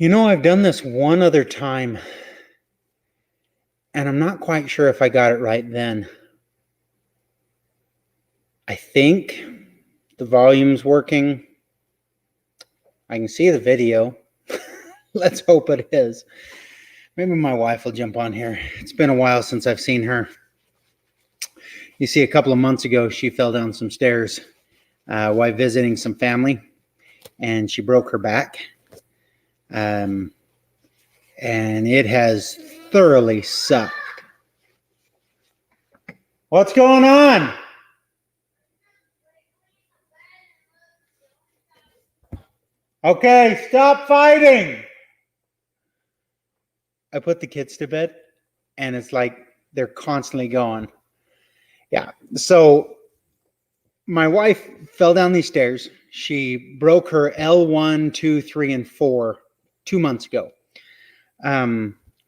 I've done this one other time, and I'm not quite sure if I got it right then. I think the volume's working. I can see the video. Let's hope it is. Maybe my wife will jump on here. It's been a while since I've seen her. You see, a couple of months ago, she fell down some stairs while visiting some family, and she broke her back. And it has thoroughly sucked. What's going on? Okay, stop fighting. I put the kids to bed, and it's like they're constantly going. Yeah, so my wife fell down these stairs. She broke her L1, 2, 3, and 4 2 months ago.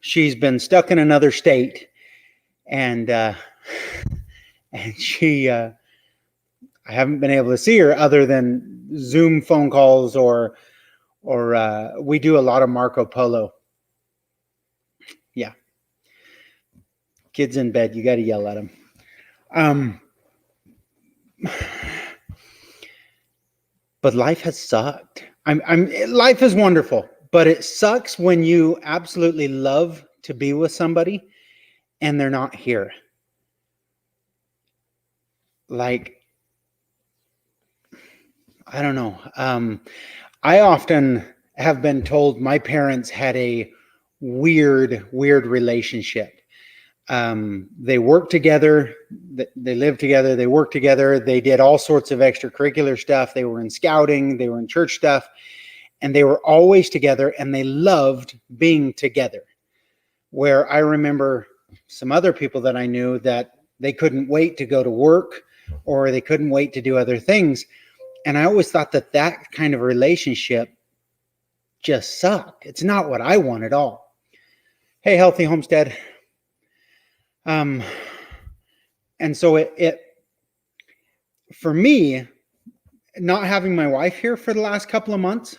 She's been stuck in another state, and she, I haven't been able to see her other than Zoom phone calls or we do a lot of Marco Polo. Yeah. Kids in bed, you got to yell at them. But life has sucked. Life is wonderful, but it sucks when you absolutely love to be with somebody and they're not here. Like, I don't know. I often have been told my parents had a weird relationship. They worked together, they lived together, they worked together, they did all sorts of extracurricular stuff. They were in scouting, they were in church stuff, and they were always together, and they loved being together. Where I remember some other people that I knew that they couldn't wait to go to work or they couldn't wait to do other things. And I always thought that kind of relationship just sucked. It's not what I want at all. Hey, Healthy Homestead. And so it for me, not having my wife here for the last couple of months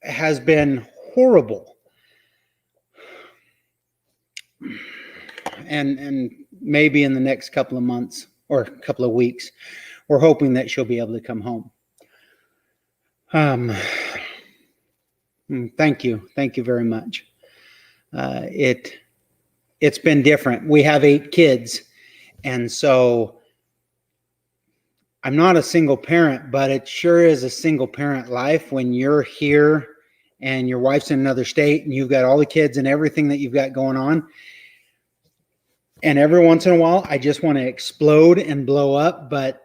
has been horrible. And maybe in the next couple of months or a couple of weeks, we're hoping that she'll be able to come home. Thank you very much. It's been different. We have 8 kids, and so I'm not a single parent, but it sure is a single parent life when you're here and your wife's in another state and you've got all the kids and everything that you've got going on. And every once in a while, I just want to explode and blow up, but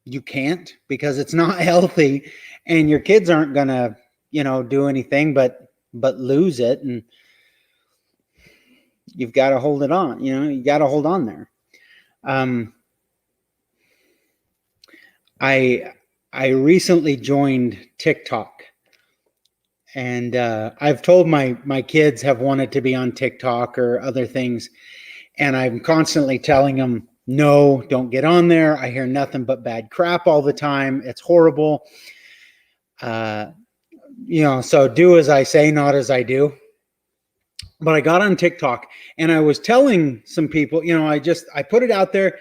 you can't because it's not healthy, and your kids aren't going to, do anything but lose it. And you've got to hold it on, you got to hold on there. I recently joined TikTok, and I've told my kids have wanted to be on TikTok or other things, and I'm constantly telling them, no, don't get on there. I hear nothing but bad crap all the time. It's horrible. So do as I say, not as I do. But I got on TikTok and I was telling some people, I put it out there.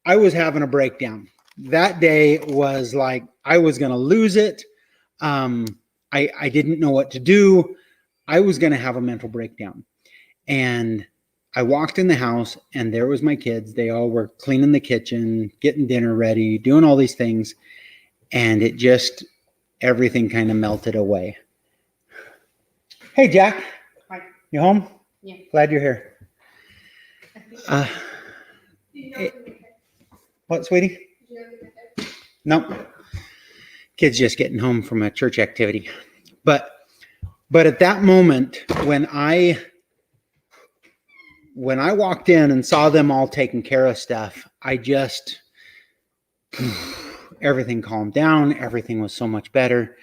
I was having a breakdown. That day was like, I was going to lose it. I didn't know what to do. I was going to have a mental breakdown. And I walked in the house and there was my kids. They all were cleaning the kitchen, getting dinner ready, doing all these things. And everything kind of melted away. Hey, Jack. Hi. You home? Yeah. Glad you're here. What, sweetie? Nope. Kid's just getting home from a church activity. But at that moment, when I walked in and saw them all taking care of stuff, everything calmed down. Everything was so much better.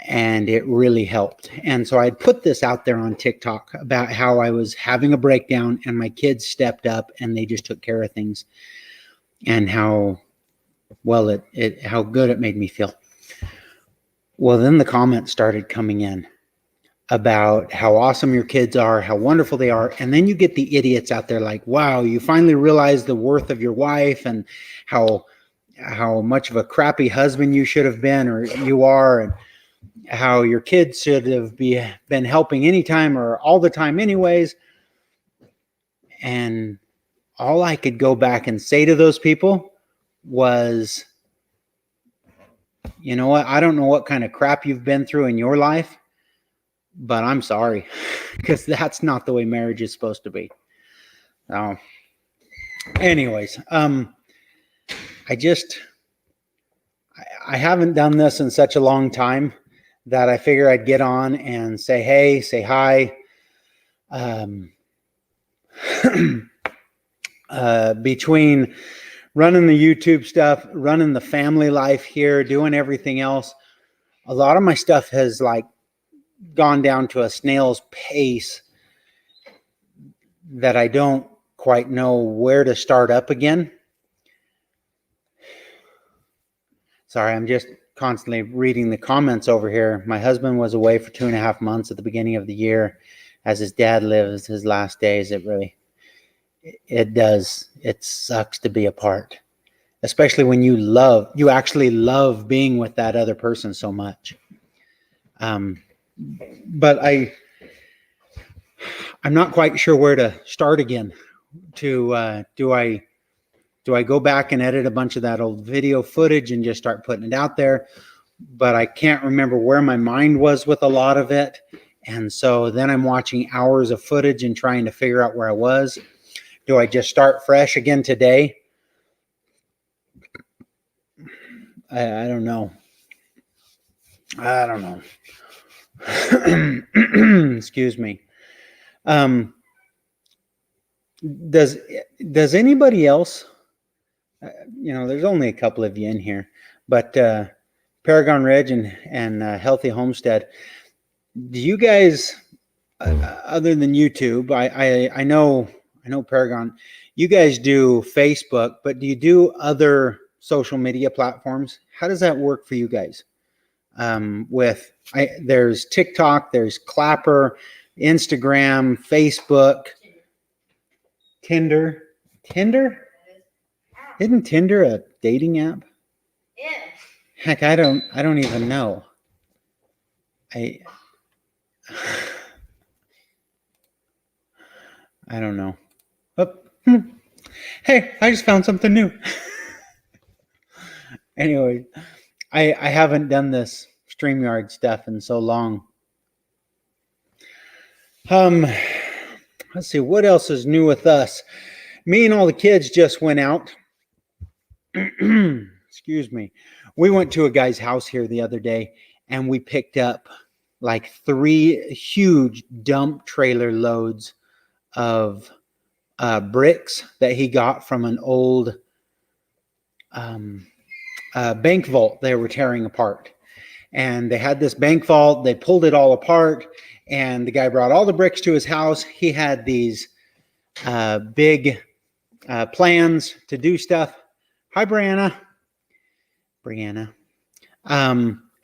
And it really helped. And so I'd put this out there on TikTok about how I was having a breakdown and my kids stepped up and they just took care of things, and how good it made me feel. Well, then the comments started coming in, about how awesome your kids are, how wonderful they are. And then you get the idiots out there like, wow, you finally realize the worth of your wife and how much of a crappy husband you should have been or you are, and how your kids should have been helping anytime or all the time anyways. And all I could go back and say to those people was, you know what? I don't know what kind of crap you've been through in your life, but I'm sorry, because that's not the way marriage is supposed to be. So, anyways, I haven't done this in such a long time that I figure I'd get on and say, hey, say hi. Between running the YouTube stuff, running the family life here, doing everything else, a lot of my stuff has like gone down to a snail's pace that I don't quite know where to start up again. Sorry, I'm just constantly reading the comments over here. My husband was away for 2.5 months at the beginning of the year as his dad lives his last days. It sucks to be apart, especially when you actually love being with that other person so much. But I'm not quite sure where to start again. Do I go back and edit a bunch of that old video footage and just start putting it out there? But I can't remember where my mind was with a lot of it. And so then I'm watching hours of footage and trying to figure out where I was. Do I just start fresh again today? I don't know. Excuse me. Does anybody else, there's only a couple of you in here, but Paragon Ridge and Healthy Homestead, do you guys, other than YouTube, I know Paragon, you guys do Facebook, but do you do other social media platforms? How does that work for you guys? There's TikTok, there's Clapper, Instagram, Facebook, Tinder. Isn't Tinder a dating app? Yeah. Heck, I don't even know. I don't know. Oh, hey, I just found something new. Anyway, I haven't done this StreamYard stuff in so long. Let's see, what else is new with us? Me and all the kids just went out. Excuse me. We went to a guy's house here the other day, and we picked up like 3 huge dump trailer loads of bricks that he got from an old bank vault they were tearing apart. And they had this bank vault, they pulled it all apart, and the guy brought all the bricks to his house. He had these big plans to do stuff. Hi, Brianna.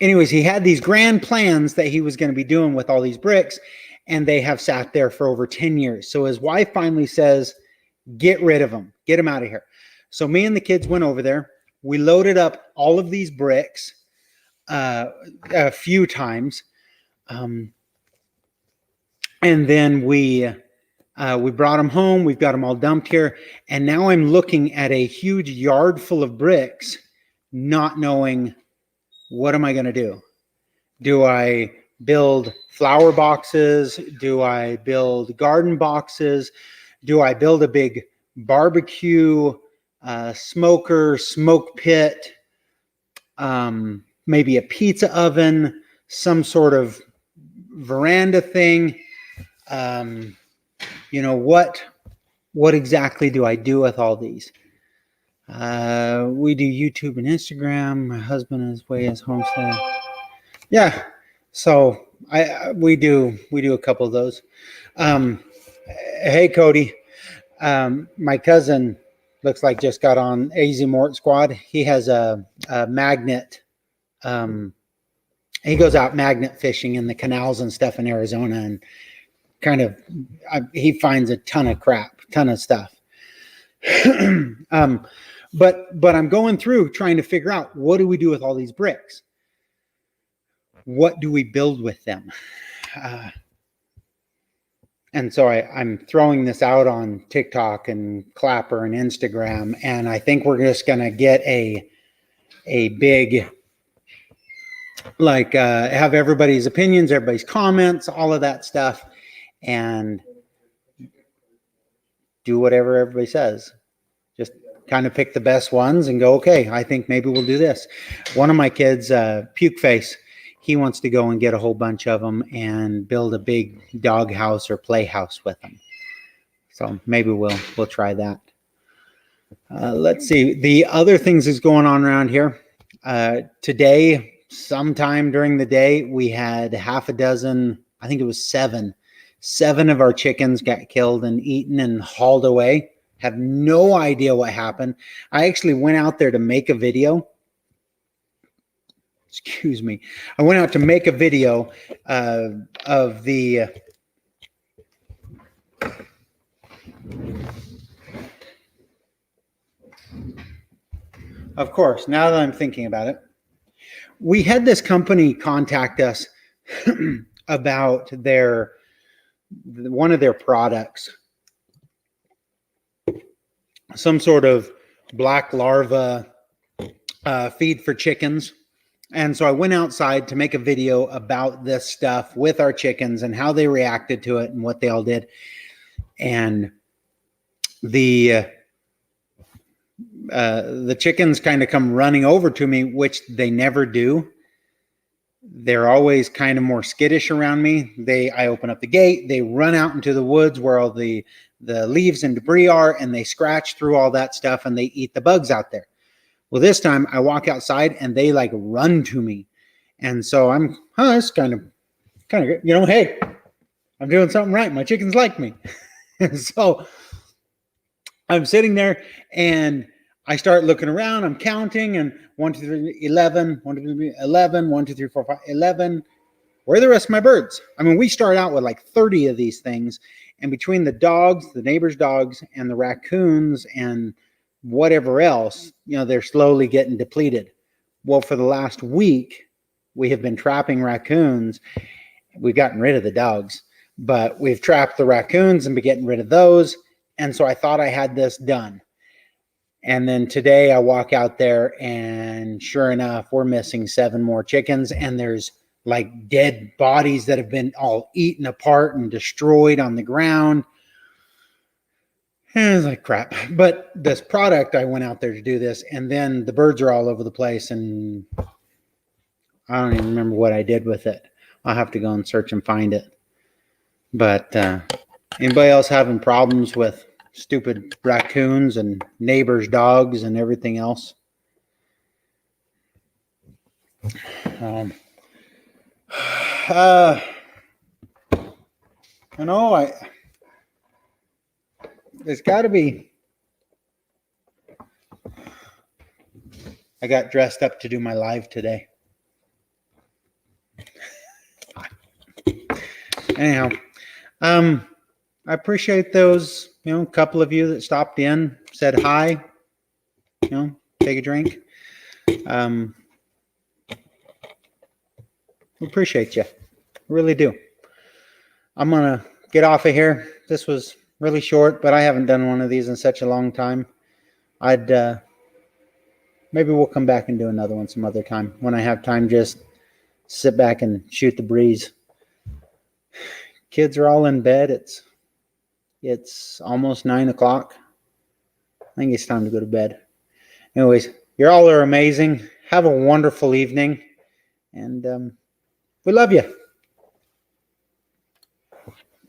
Anyways, he had these grand plans that he was going to be doing with all these bricks, and they have sat there for over 10 years. So his wife finally says, get rid of them. Get them out of here. So me and the kids went over there. We loaded up all of these bricks a few times. And then we brought them home. We've got them all dumped here. And now I'm looking at a huge yard full of bricks, not knowing, what am I going to do? Do I build flower boxes? Do I build garden boxes? Do I build a big barbecue, smoker, smoke pit, maybe a pizza oven, some sort of veranda thing? What exactly do I do with all these? We do YouTube and Instagram. My husband is away as homestead. Yeah, so we do a couple of those. Hey, Cody. My cousin looks like just got on AZ Mort Squad. He has a magnet he goes out magnet fishing in the canals and stuff in Arizona, and he finds a ton of crap, ton of stuff. But I'm going through trying to figure out, what do we do with all these bricks? What do we build with them? And so I'm throwing this out on TikTok and Clapper and Instagram, and I think we're just going to get a big, have everybody's opinions, everybody's comments, all of that stuff, and do whatever everybody says. Just kind of pick the best ones and go, okay, I think maybe we'll do this. One of my kids, Puke Face, he wants to go and get a whole bunch of them and build a big dog house or playhouse with them. So maybe we'll try that. Let's see. The other things that's going on around here. Today, sometime during the day, we had half a dozen, I think it was seven of our chickens got killed and eaten and hauled away. Have no idea what happened. I actually went out there to make a video. Excuse me. I went out to make a video of the of course, now that I'm thinking about it, we had this company contact us about one of their products, some sort of black larva feed for chickens. And so I went outside to make a video about this stuff with our chickens and how they reacted to it and what they all did. And the chickens kind of come running over to me, which they never do. They're always kind of more skittish around me. I open up the gate, they run out into the woods where all the leaves and debris are, and they scratch through all that stuff and they eat the bugs out there. Well, this time I walk outside and they like run to me. And so it's kind of good. Hey, I'm doing something right. My chickens like me. So I'm sitting there and I start looking around. I'm counting, and 1, 2, 3, 11, 1, 2, 3, 11, 1, 2, 3, 4, 5, 11. Where are the rest of my birds? I mean, we start out with like 30 of these things, and between the dogs, the neighbors' dogs, and the raccoons and whatever else, they're slowly getting depleted. Well, for the last week, we have been trapping raccoons. We've gotten rid of the dogs, but we've trapped the raccoons and been getting rid of those. And so I thought I had this done. And then today I walk out there and sure enough, we're missing 7 more chickens, and there's like dead bodies that have been all eaten apart and destroyed on the ground. And it's like crap. But this product, I went out there to do this, and then the birds are all over the place, and I don't even remember what I did with it. I'll have to go and search and find it. But anybody else having problems with stupid raccoons and neighbors' dogs and everything else? There's got to be. I got dressed up to do my live today. Anyhow, I appreciate those, a couple of you that stopped in, said hi, take a drink. Appreciate you. Really do. I'm going to get off of here. This was really short, but I haven't done one of these in such a long time. Maybe we'll come back and do another one some other time when I have time. Just sit back and shoot the breeze. Kids are all in bed. It's almost 9 o'clock. I think it's time to go to bed. Anyways, you all are amazing. Have a wonderful evening, and we love you.